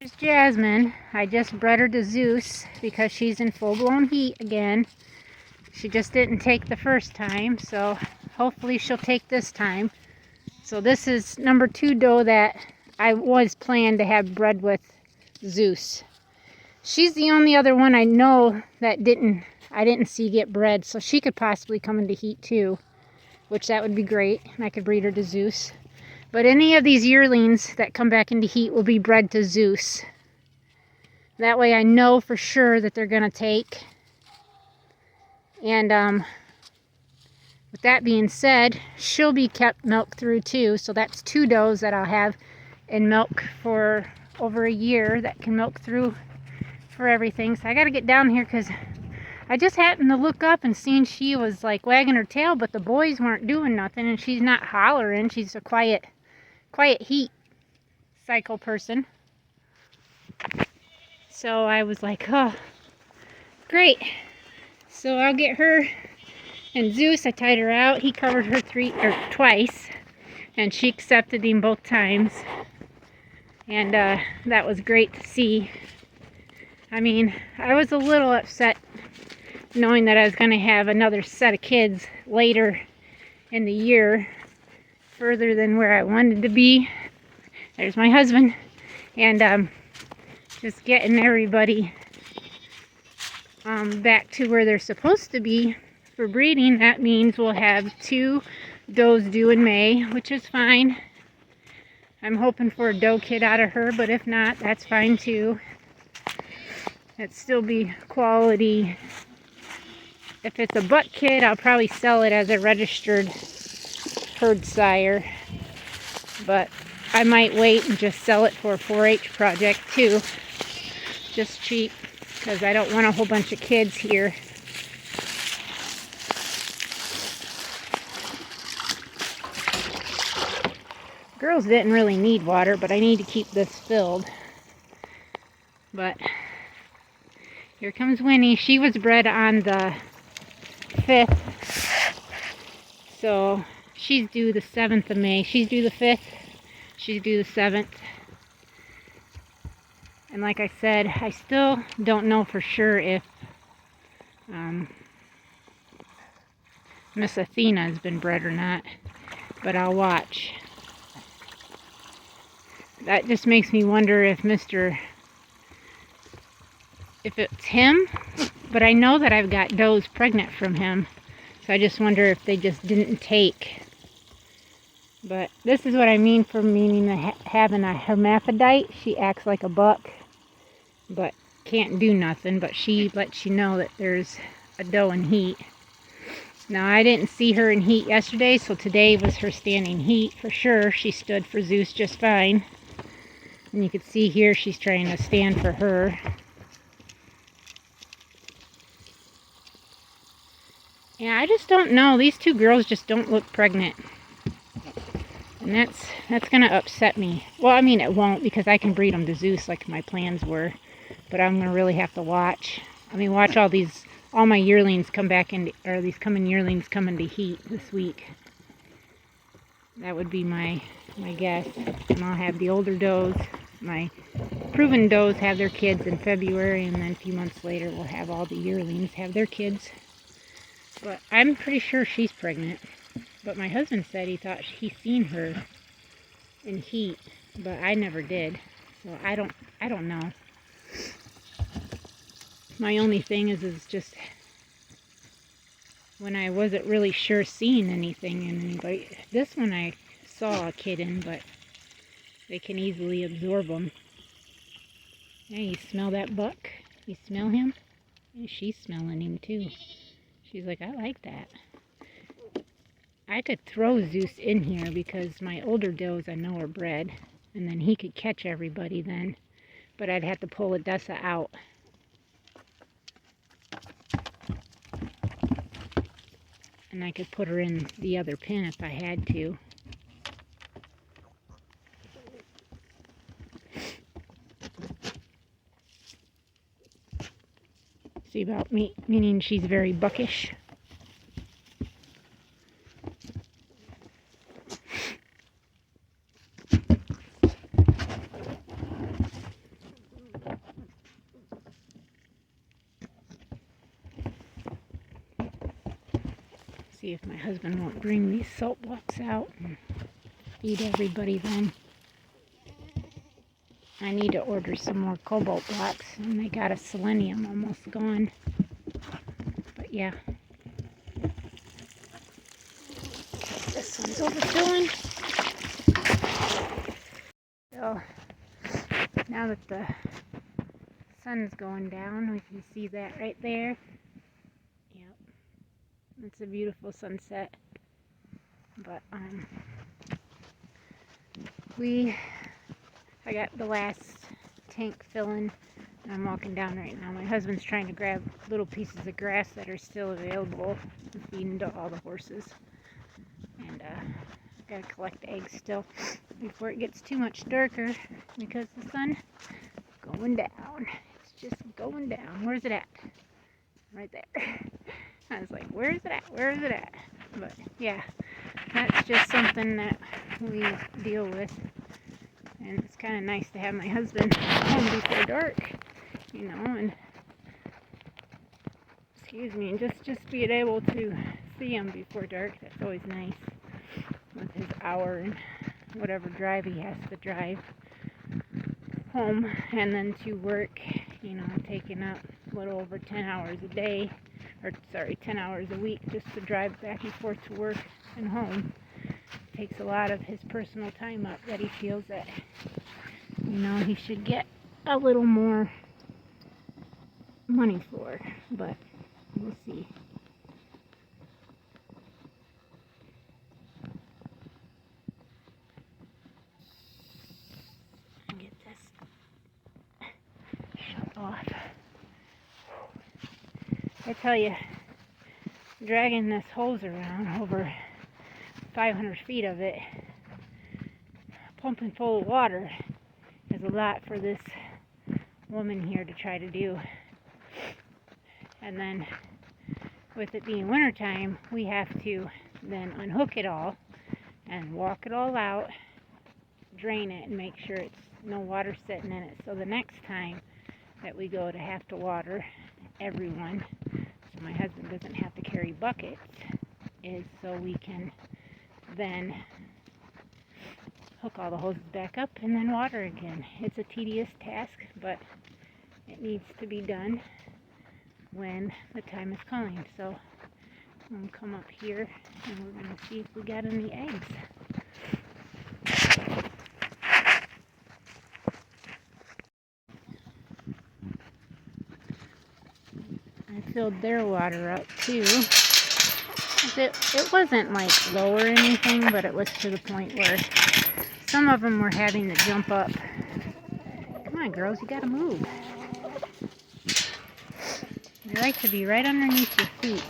Here's Jasmine. I just bred her to Zeus because she's in full-blown heat again. She just didn't take the first time, so hopefully she'll take this time. So this is number 2 doe that I was planned to have bred with Zeus. She's the only other one I know that I didn't see get bred, so she could possibly come into heat too, which that would be great, and I could breed her to Zeus. But any of these yearlings that come back into heat will be bred to Zeus. That way I know for sure that they're going to take. And with that being said, she'll be kept milk through too. So that's 2 does that I'll have in milk for over a year that can milk through for everything. So I got to get down here because I just happened to look up and seen she was like wagging her tail, but the boys weren't doing nothing, and she's not hollering. She's a quiet heat cycle person. So I was like, oh, great. So I'll get her and Zeus. I tied her out. He covered her twice, and she accepted him both times. And that was great to see. I mean, I was a little upset knowing that I was going to have another set of kids later in the year, further than where I wanted to be. There's my husband. And just getting everybody back to where they're supposed to be for breeding. That means we'll have 2 does due in May, which is fine. I'm hoping for a doe kid out of her, but if not, that's fine too. It'd still be quality. If it's a butt kid, I'll probably sell it as a registered herd sire, but I might wait and just sell it for a 4-H project too, just cheap, because I don't want a whole bunch of kids here. Girls didn't really need water, but I need to keep this filled. But here comes Winnie. She was bred on the 5th, so she's due the 7th of May. She's due the 5th, she's due the 7th. And like I said, I still don't know for sure if Miss Athena has been bred or not, but I'll watch. That just makes me wonder if it's him, but I know that I've got does pregnant from him, so I just wonder if they just didn't take. But this is what I mean for having a hermaphrodite. She acts like a buck, but can't do nothing, but she lets you know that there's a doe in heat. Now, I didn't see her in heat yesterday, so today was her standing heat for sure. She stood for Zeus just fine. And you can see here she's trying to stand for her. Yeah, I just don't know. These 2 girls just don't look pregnant. And that's going to upset me. Well, I mean, it won't, because I can breed them to Zeus like my plans were. But I'm going to really have to watch. I mean, watch all my yearlings come back into, or these coming yearlings come into heat this week. That would be my guess. And I'll have the older does. My proven does have their kids in February, and then a few months later we'll have all the yearlings have their kids. But I'm pretty sure she's pregnant. But my husband said he thought he seen her in heat, but I never did. So I don't know. My only thing is just when I wasn't really sure seeing anything in anybody. This one I saw a kid in, but they can easily absorb them. Yeah, you smell that buck? You smell him? Yeah, she's smelling him too. She's like, I like that. I could throw Zeus in here because my older does I know are bred, and then he could catch everybody then. But I'd have to pull Odessa out. And I could put her in the other pen if I had to. See about me, meaning she's very buckish. See if my husband won't bring these salt blocks out and feed everybody then. I need to order some more cobalt blocks, and they got a selenium almost gone. But yeah. This one's overfilling. So now that the sun's going down, we can see that right there. Yep. It's a beautiful sunset. But I got the last tank filling, and I'm walking down right now. My husband's trying to grab little pieces of grass that are still available to feed into all the horses. And I've got to collect eggs still before it gets too much darker, because the sun is going down. It's just going down. Where's it at? Right there. I was like, where is it at? Where is it at? But yeah, that's just something that we deal with. And it's kind of nice to have my husband home before dark, you know, and and just being able to see him before dark. That's always nice, with his hour and whatever drive he has to drive home, and then to work, you know, taking up a little over 10 hours a day, 10 hours a week just to drive back and forth to work and home. Takes a lot of his personal time up that he feels that, you know, he should get a little more money for, but we'll see. Get this shut off. I tell you, dragging this hose around over 500 feet of it, pumping full of water, is a lot for this woman here to try to do. And then with it being wintertime, we have to then unhook it all and walk it all out, drain it, and make sure it's no water sitting in it. So the next time that we go to have to water everyone, so my husband doesn't have to carry buckets, is so we can then hook all the hoses back up and then water again. It's a tedious task, but it needs to be done when the time is calling. So I'm going to come up here and we're going to see if we got any eggs. I filled their water up too. It wasn't like low or anything, but it was to the point where some of them were having to jump up. Come on, girls, you gotta move. They like to be right underneath your feet.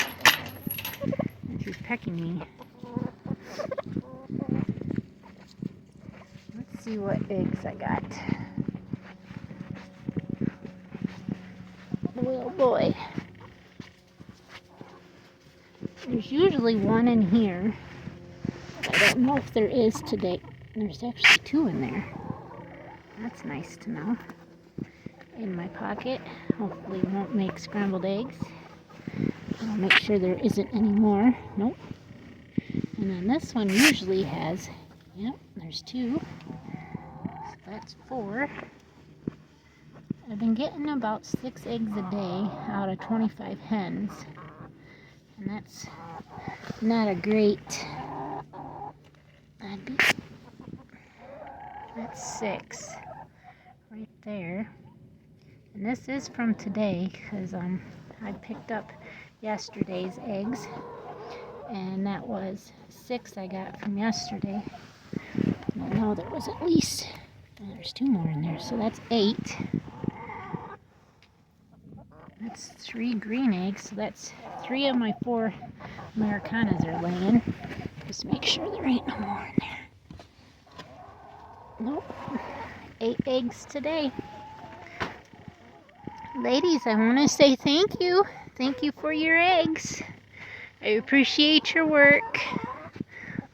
And she's pecking me. Let's see what eggs I got. Oh boy. There's usually one in here. I don't know if there is today. There's actually two in there. That's nice to know. In my pocket. Hopefully it won't make scrambled eggs. I'll make sure there isn't any more. Nope. And then this one usually has, yep, there's two. So that's 4. I've been getting about 6 eggs a day out of 25 hens. And that's not a great, that's 6 right there. And this is from today, because I picked up yesterday's eggs, and that was 6 I got from yesterday. And I know there was at least, there's 2 more in there, so that's 8. That's 3 green eggs, so that's 3 of my 4 Americanas are laying. Just make sure there ain't no more in there. Nope. 8 eggs today. Ladies, I want to say thank you. Thank you for your eggs. I appreciate your work.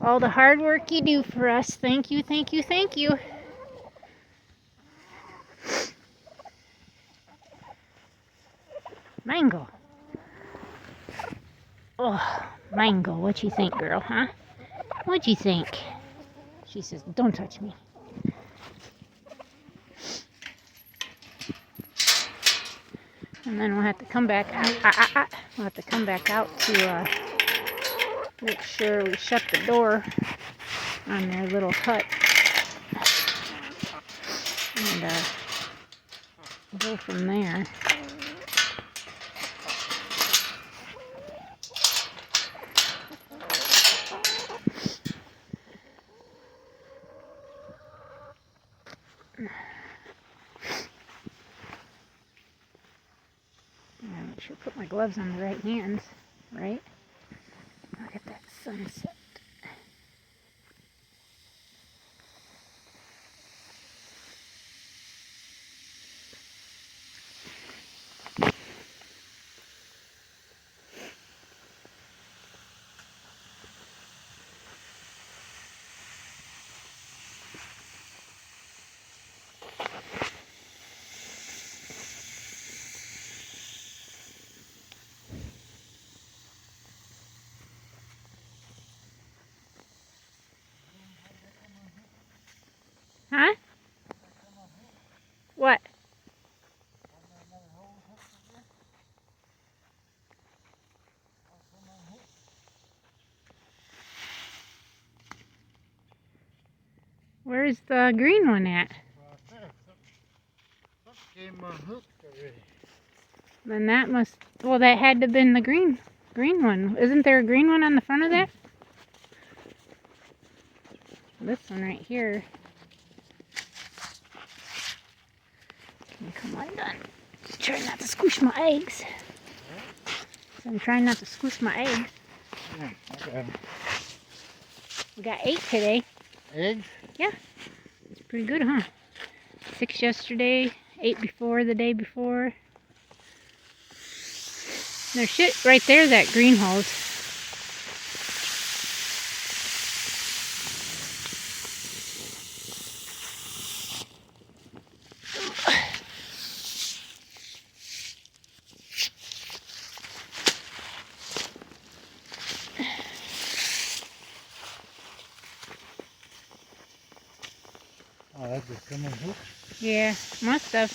All the hard work you do for us. Thank you, thank you, thank you. Mango. Oh, Mango. What you think, girl, huh? What you think? She says, don't touch me. And then we'll have to come back out. We'll have to come back out to make sure we shut the door on their little hut. And go from there. I make sure to put my gloves on the right hands, right? Look at that sunset. Huh? What? Where's the green one at? Then that must, well, that had to have been the green one. Isn't there a green one on the front of that? This one right here. Come undone. Try not to squish my eggs. So I'm trying not to squish my eggs. Yeah, okay. We got 8 today. Eggs? Yeah. It's pretty good, huh? 6 yesterday, 8 before the day before. There's shit right there, that green hose. Oh, that's just coming hook? Yeah, must have.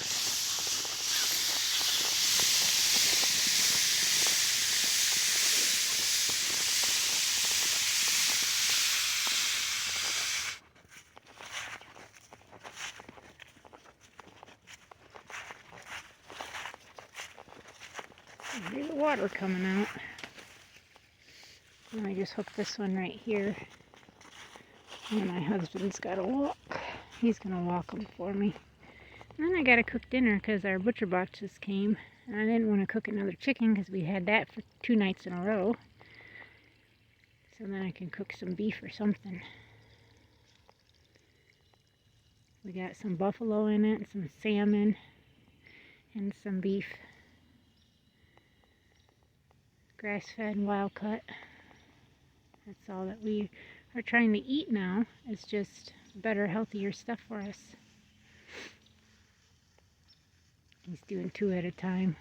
Here's the water coming out. And I just hook this one right here. And my husband's got to walk. He's going to walk them for me. And then I got to cook dinner because our butcher box just came. And I didn't want to cook another chicken because we had that for 2 nights in a row. So then I can cook some beef or something. We got some buffalo in it, some salmon, and some beef. Grass-fed, wild-cut. That's all that we are trying to eat now. It's just better, healthier stuff for us. He's doing 2 at a time.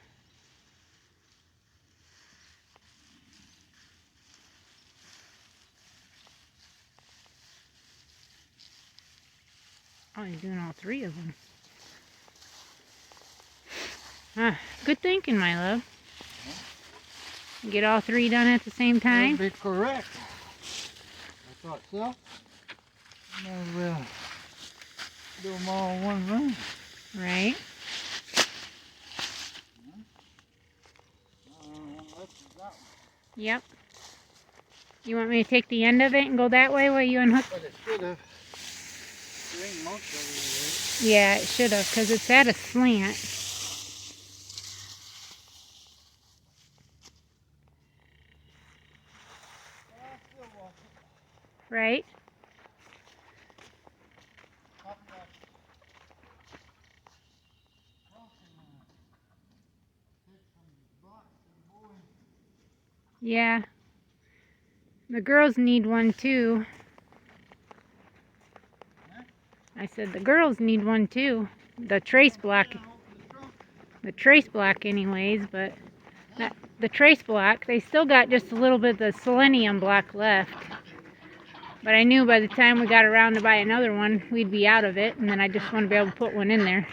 Oh, he's doing all 3 of them. Ah, good thinking, my love. Get all 3 done at the same time? That'd be correct. I thought so. Maybe we'll do them all in one room. Right. Yep. You want me to take the end of it and go that way while you unhook? But it should have. There ain't most of it. Yeah, it should have, because it's at a slant. Right? Yeah. The girls need one too. I said the girls need one too. The trace block. The trace block anyways, but the trace block. They still got just a little bit of the selenium block left. But I knew by the time we got around to buy another one, we'd be out of it. And then I just want to be able to put one in there.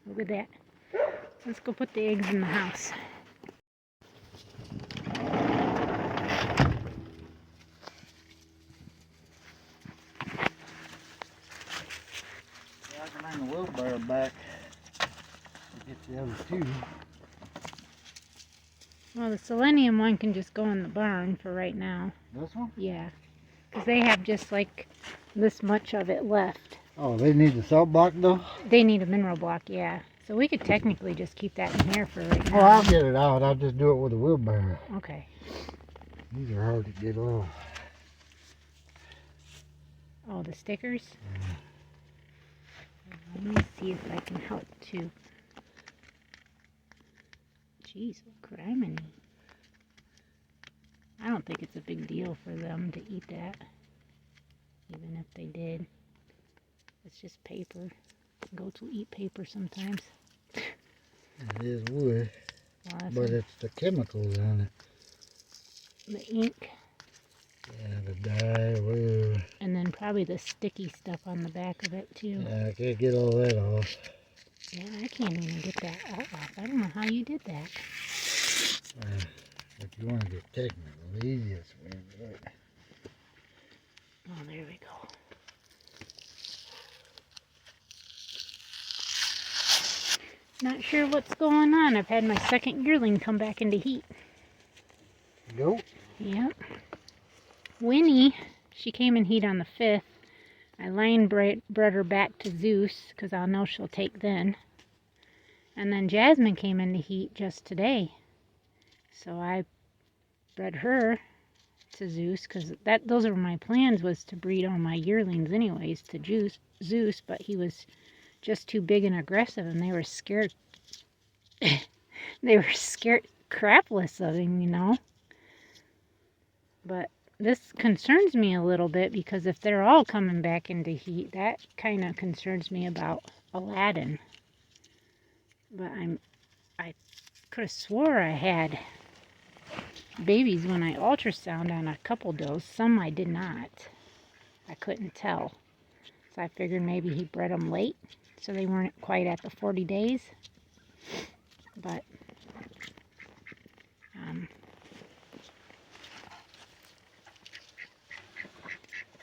Look at that. Let's go put the eggs in the house. Yeah, I can bring the wheelbarrow back and get the other two. Well, the selenium one can just go in the barn for right now. This one? Yeah. Because they have just like this much of it left. Oh, they need the salt block though? They need a mineral block, yeah. So we could technically just keep that in here for right now. Oh, I'll get it out. I'll just do it with a wheelbarrow. Okay. These are hard to get off. Oh, the stickers? Let me see if I can help too. Jeez, criminy. I don't think it's a big deal for them to eat that. Even if they did. It's just paper. Goats will eat paper sometimes. It is wood, Well, but it's the chemicals on it. the ink. Yeah, the dye, whatever. And then probably the sticky stuff on the back of it too. Yeah, I can't get all that off. Yeah, I can't even get that off. I don't know how you did that. If you want to get technical, the easiest way to do it. Oh, there we go. Not sure what's going on. I've had my second yearling come back into heat. Go. Yep. Winnie, she came in heat on the 5th. I line bred her back to Zeus because I'll know she'll take then. And then Jasmine came into heat just today. So I bred her to Zeus because those are my plans, was to breed all my yearlings anyways to Zeus, but he was just too big and aggressive and they were scared. They were scared crapless of him, you know. But this concerns me a little bit because if they're all coming back into heat, that kind of concerns me about Aladdin. But I could have swore I had babies when I ultrasound on a couple does. Some I did not. I couldn't tell. So I figured maybe he bred them late, so they weren't quite at the 40 days. But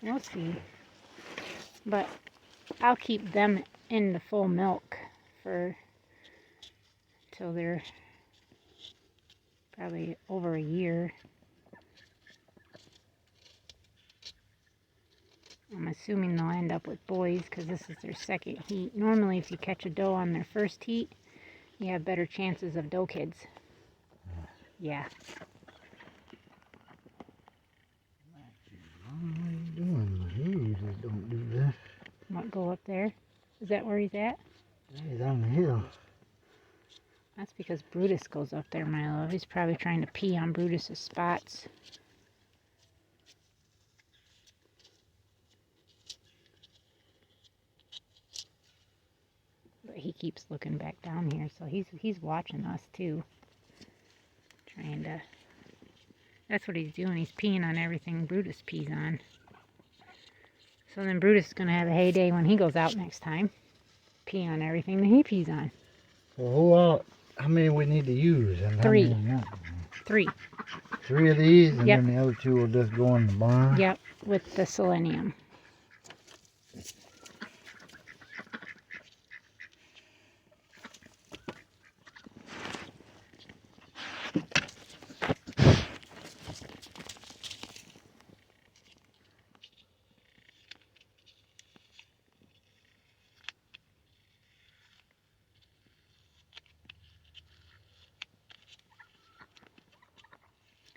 we'll see. But I'll keep them in the full milk for till they're probably over a year. I'm assuming they'll end up with boys because this is their second heat. Normally if you catch a doe on their first heat, you have better chances of doe kids. Yeah. What are you doing? You usually don't do that. What, go up there? Is that where he's at? He's on the hill. That's because Brutus goes up there, my love. He's probably trying to pee on Brutus's spots. But he keeps looking back down here, so he's watching us too. Trying to... That's what he's doing. He's peeing on everything Brutus pees on. So then Brutus is going to have a heyday when he goes out next time. Pee on everything that he pees on. So how many we need to use? And 3. How many not? 3. 3 of these, and Yep. then the other 2 will just go in the barn? Yep, with the selenium.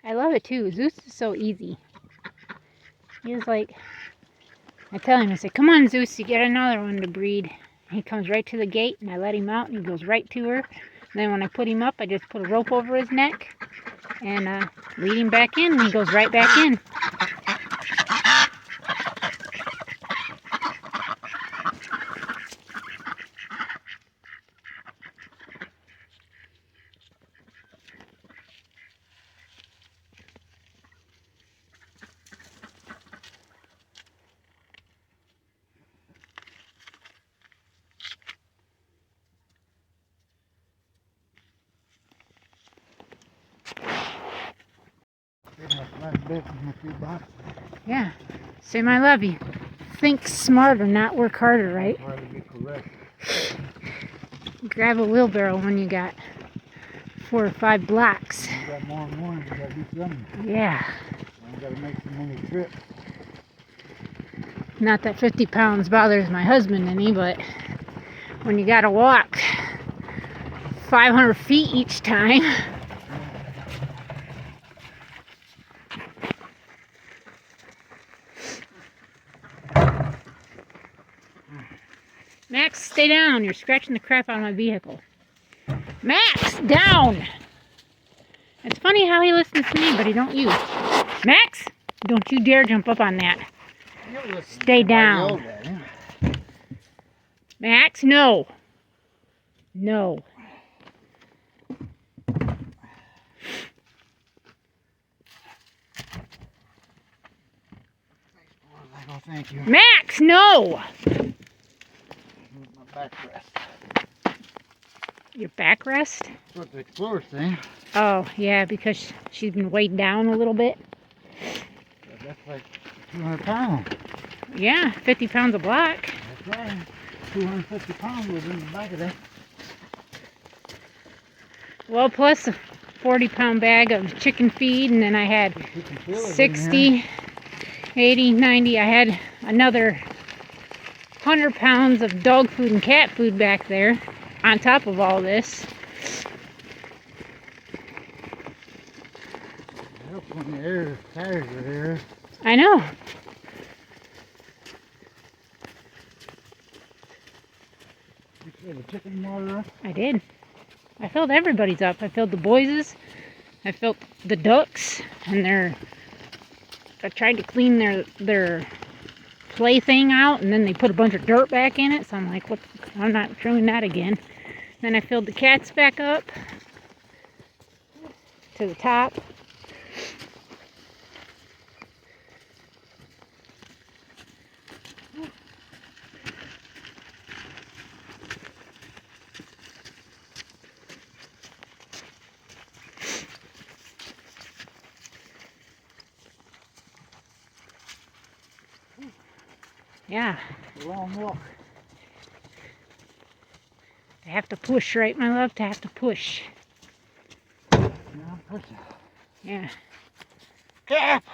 I love it too. Zeus is so easy. He's like, I tell him, I say, come on, Zeus, you get another one to breed. He comes right to the gate, and I let him out, and he goes right to her. And then when I put him up, I just put a rope over his neck and lead him back in, and he goes right back in. Yeah. Same, I love you. Think smarter, not work harder, right? Grab a wheelbarrow when you got 4 or 5 blocks. You got more and more, you gotta do something. Yeah. I gotta make some many trips. Not that 50 pounds bothers my husband any, but when you gotta walk 500 feet each time. Max, stay down. You're scratching the crap out of my vehicle. Max, down! It's funny how he listens to me, but he don't you. Max, don't you dare jump up on that. Stay down. Max, no. No. Oh, thank you. Max, no! My backrest. Your backrest? That's what the Explorer thing. Oh, yeah, because she's been weighed down a little bit. That's like 200 pounds. Yeah, 50 pounds a block. That's right. 250 pounds was in the back of that. Well, plus a 40-pound bag of chicken feed, and then I had 60, 80, 90. I had another 100 pounds of dog food and cat food back there on top of all this. I hope when the air tires are there. I know. You filled the chicken water up? I did. I filled everybody's up. I filled the boys's. I filled the ducks, and I tried to clean their plaything out, and then they put a bunch of dirt back in it. So I'm like, what? I'm not doing that again. Then I filled the cats back up to the top. Yeah. A long walk. To have to push, right, my love? To have to push. Yeah, I'm pushing. Yeah. Cap!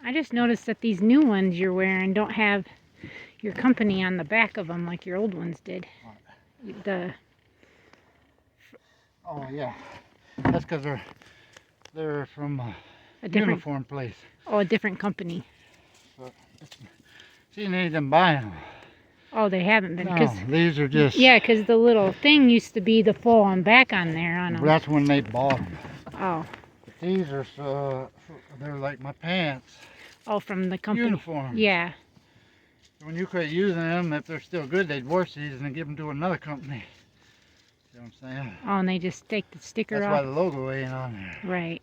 I just noticed that these new ones you're wearing don't have your company on the back of them like your old ones did. The Oh, yeah. That's because they're from a different uniform place. Oh, a different company. So, see, they didn't buy them. Oh, they haven't been. No, these are just... Yeah, because the little thing used to be the full on back on there on them. That's when they bought them. Oh. But these are they're like my pants. Oh, from the company. Uniforms. Yeah. When you quit using them, if they're still good, they'd wash these and then give them to another company. You know what I'm saying? Oh, and they just take the sticker That's off. why the logo ain't on there. Right.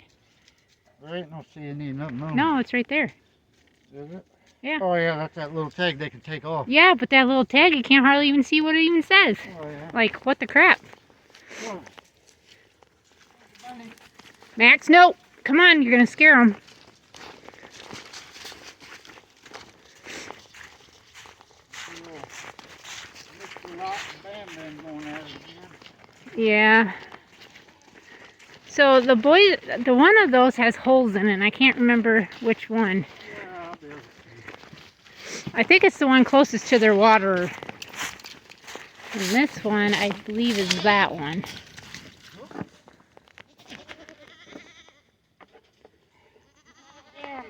There ain't no CNE, nothing on No, it's right there. Is it? Yeah. Oh, yeah, that's that little tag they can take off. Yeah, but that little tag, you can't hardly even see what it even says. Oh, yeah. Like, what the crap? Oh. Max, no! Come on, you're going to scare them. Yeah. So the one of those has holes in it. I can't remember which one. I think it's the one closest to their water. And this one, I believe, is that one.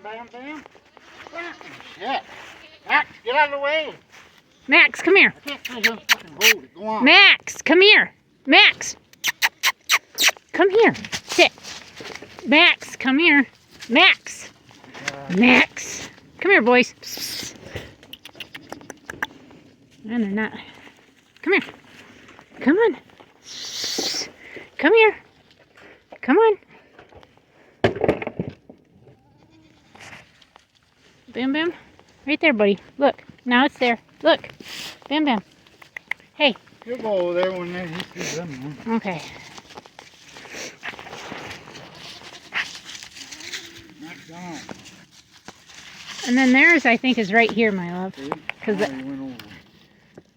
bam, bam. Shit. Max, get out of the way. Max, come here. I can't see him fucking hold it. Go on. Max, come here. Max. Come here. Sit. Max, come here. Max. Max. Come here, boys. And they're not. Come here. Come on. Come here. Come on. Bam, bam. Right there, buddy. Look. Now it's there. Look. Bam, bam. Hey. He'll go over there when he sees them. Okay. Max on. And then theirs, I think, is right here, my love. Because he went over.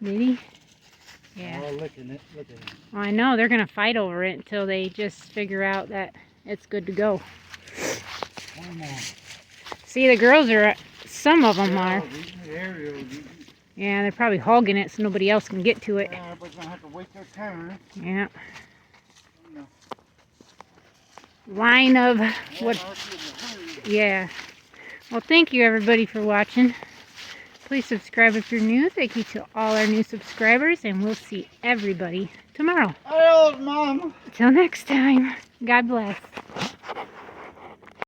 did he? Yeah. Oh, licking it. Look at it. Well, I know they're going to fight over it until they just figure out that it's good to go. One more. See, the girls are, some of them are. Ariel, Yeah, they're probably hogging it so nobody else can get to it. yeah, but gonna have to wait their turn. Yeah. No. Line of Yeah, what? Marcy in a hurry. Yeah. Well, thank you everybody for watching. Please subscribe if you're new. Thank you to all our new subscribers, and we'll see everybody tomorrow. Hey, old mom. Until next time, God bless.